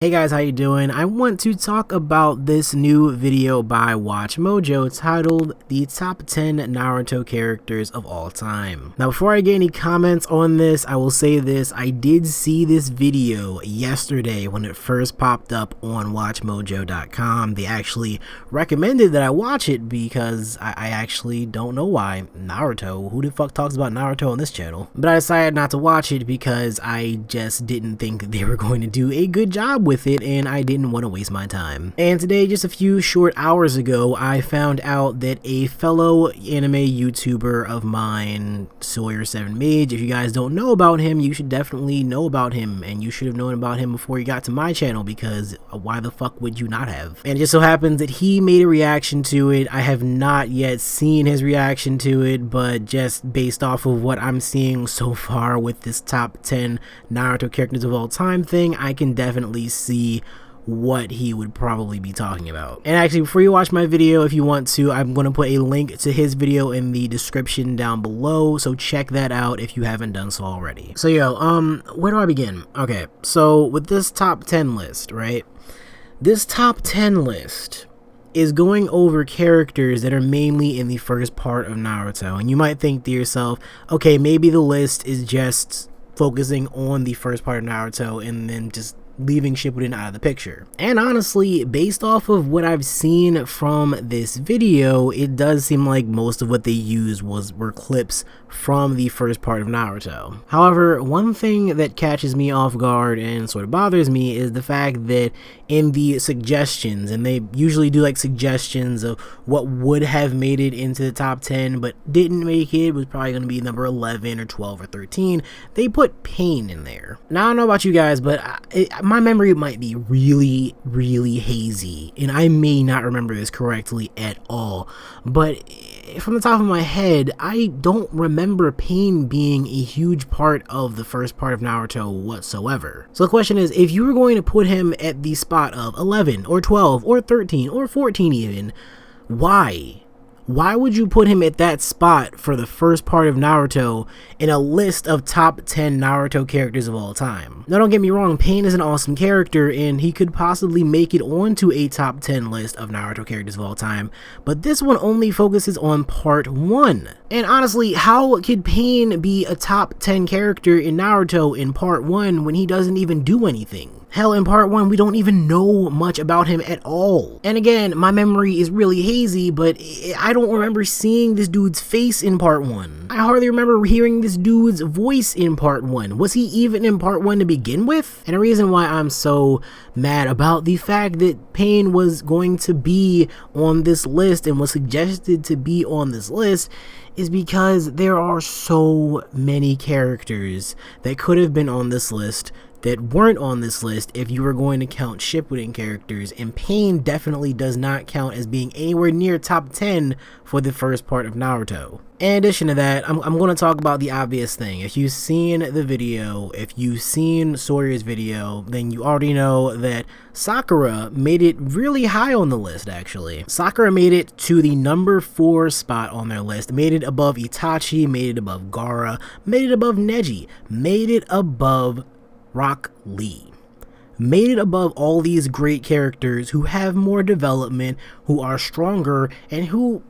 Hey guys, how you doing? I want to talk about this new video by WatchMojo titled The Top 10 Naruto Characters of All Time. Now before I get any comments on this, I will say this: I did see this video yesterday when it first popped up on WatchMojo.com. They actually recommended that I watch it because I actually don't know why. Naruto, who the fuck talks about Naruto on this channel? But I decided not to watch it because I just didn't think that they were going to do a good job with it, and I didn't want to waste my time. And today, just a few short hours ago, I found out that a fellow anime YouTuber of mine, Sawyer Mage, if you guys don't know about him, you should definitely know about him, and you should have known about him before you got to my channel, because why the fuck would you not have? And it just so happens that he made a reaction to it. I have not yet seen his reaction to it, but just based off of what I'm seeing so far with this top 10 Naruto characters of all time thing, I can definitely see what he would probably be talking about. And actually, before you watch my video, if you want to, I'm going to put a link to his video in the description down below, so check that out if you haven't done so already. So where do I begin? Okay, so with this top 10 list, right? This top 10 list is going over characters that are mainly in the first part of Naruto, and you might think to yourself, okay, maybe the list is just focusing on the first part of Naruto and then just leaving Shippuden out of the picture. And honestly, based off of what I've seen from this video, it does seem like most of what they used were clips from the first part of Naruto. However, one thing that catches me off guard and sort of bothers me is the fact that in the suggestions, and they usually do like suggestions of what would have made it into the top 10 but didn't make it, was probably going to be number 11 or 12 or 13, they put Pain in there. Now I don't know about you guys, but my memory might be really hazy, and I may not remember this correctly at all, but from the top of my head, I don't remember Pain being a huge part of the first part of Naruto whatsoever. So the question is, if you were going to put him at the spot of 11 or 12 or 13 or 14 even, why? Why would you put him at that spot for the first part of Naruto in a list of top 10 Naruto characters of all time? Now don't get me wrong, Pain is an awesome character and he could possibly make it onto a top 10 list of Naruto characters of all time, but this one only focuses on part 1. And honestly, how could Pain be a top 10 character in Naruto in part 1 when he doesn't even do anything? Hell, in part 1, we don't even know much about him at all. And again, my memory is really hazy, but I don't remember seeing this dude's face in part 1. I hardly remember hearing this dude's voice in part 1. Was he even in part 1 to begin with? And the reason why I'm so mad about the fact that Pain was going to be on this list and was suggested to be on this list is because there are so many characters that could have been on this list that weren't on this list if you were going to count Shippuden characters, and Pain definitely does not count as being anywhere near top 10 for the first part of Naruto. In addition to that, I'm going to talk about the obvious thing. If you've seen the video, if you've seen Sawyer's video, then you already know that Sakura made it really high on the list, actually. Sakura made it to the number 4 spot on their list, made it above Itachi, made it above Gaara, made it above Neji, made it above Rock Lee, made it above all these great characters who have more development, who are stronger, and who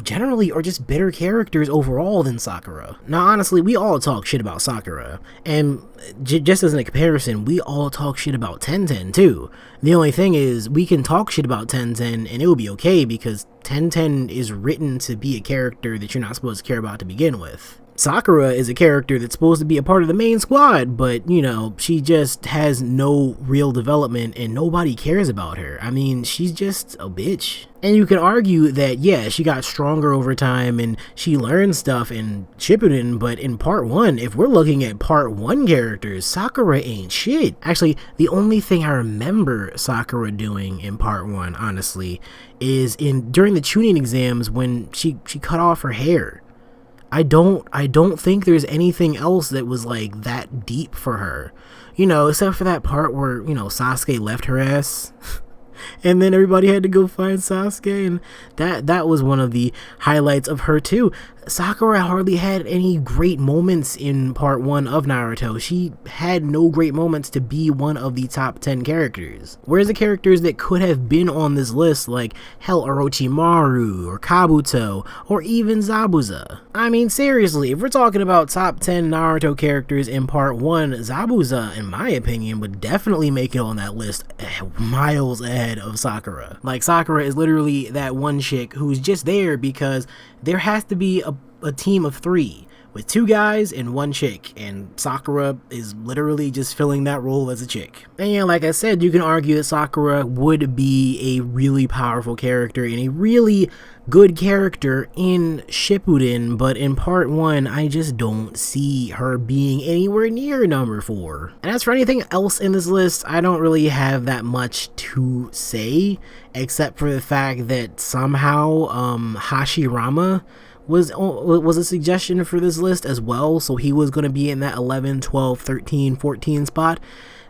generally are just better characters overall than Sakura. Now honestly, we all talk shit about Sakura, and just as a comparison, we all talk shit about Tenten too. The only thing is, we can talk shit about Tenten and it will be okay because Tenten is written to be a character that you're not supposed to care about to begin with. Sakura is a character that's supposed to be a part of the main squad, but, you know, she just has no real development and nobody cares about her. I mean, she's just a bitch. And you can argue that, yeah, she got stronger over time and she learned stuff in Shippuden, but in part 1, if we're looking at part 1 characters, Sakura ain't shit. Actually, the only thing I remember Sakura doing in part 1, honestly, is during the tuning exams when she cut off her hair. I don't think there's anything else that was like that deep for her, you know, except for that part where, you know, Sasuke left her ass and then everybody had to go find Sasuke, and that was one of the highlights of her too. Sakura hardly had any great moments in part 1 of Naruto. She had no great moments to be one of the top 10 characters. Whereas the characters that could have been on this list, like hell Orochimaru or Kabuto or even Zabuza. I mean, seriously, if we're talking about top 10 Naruto characters in part 1, Zabuza, in my opinion, would definitely make it on that list miles ahead of Sakura. Like, Sakura is literally that one chick who's just there because there has to be a team of 3 with 2 guys and 1 chick, and Sakura is literally just filling that role as a chick. And like I said, you can argue that Sakura would be a really powerful character and a really good character in Shippuden, but in part 1, I just don't see her being anywhere near number 4. And as for anything else in this list, I don't really have that much to say, except for the fact that somehow Hashirama was a suggestion for this list as well, so he was going to be in that 11, 12, 13, 14 spot,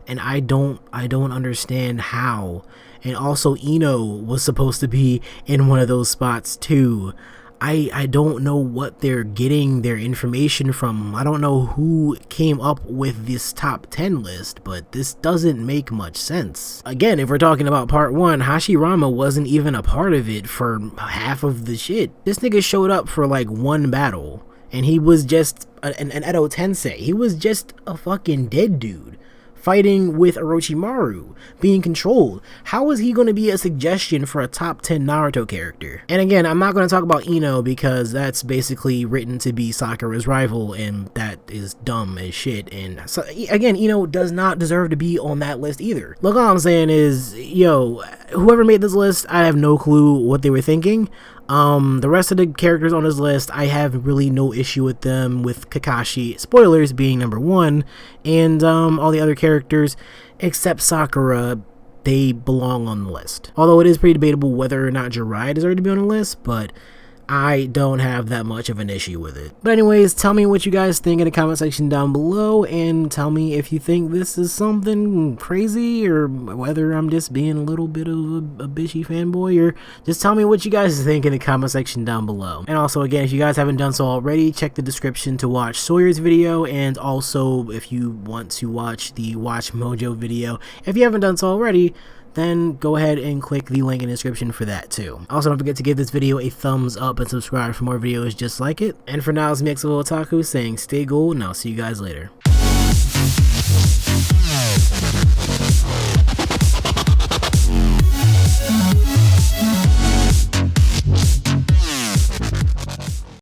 and I don't understand how. And also Ino was supposed to be in one of those spots too. I don't know what they're getting their information from. I don't know who came up with this top 10 list, but this doesn't make much sense. Again, if we're talking about part 1, Hashirama wasn't even a part of it for half of the shit. This nigga showed up for like 1 battle, and he was just an Edo Tensei. He was just a fucking dead dude fighting with Orochimaru, being controlled. How is he going to be a suggestion for a top 10 Naruto character? And again, I'm not going to talk about Ino because that's basically written to be Sakura's rival, and that is dumb as shit. And so, again, Ino does not deserve to be on that list either. Look, all I'm saying is, yo, whoever made this list, I have no clue what they were thinking. The rest of the characters on this list, I have really no issue with them, with Kakashi, spoilers, being number 1, and all the other characters except Sakura, they belong on the list. Although it is pretty debatable whether or not Jiraiya deserves to be on the list, but I don't have that much of an issue with it. But anyways, tell me what you guys think in the comment section down below, and tell me if you think this is something crazy, or whether I'm just being a little bit of a bitchy fanboy, or just tell me what you guys think in the comment section down below. And also, again, if you guys haven't done so already, check the description to watch Sawyer's video, and also if you want to watch the WatchMojo video, if you haven't done so already, then go ahead and click the link in the description for that too. Also, don't forget to give this video a thumbs up and subscribe for more videos just like it. And for now, it's me, NextLevelOtaku, saying stay gold, and I'll see you guys later.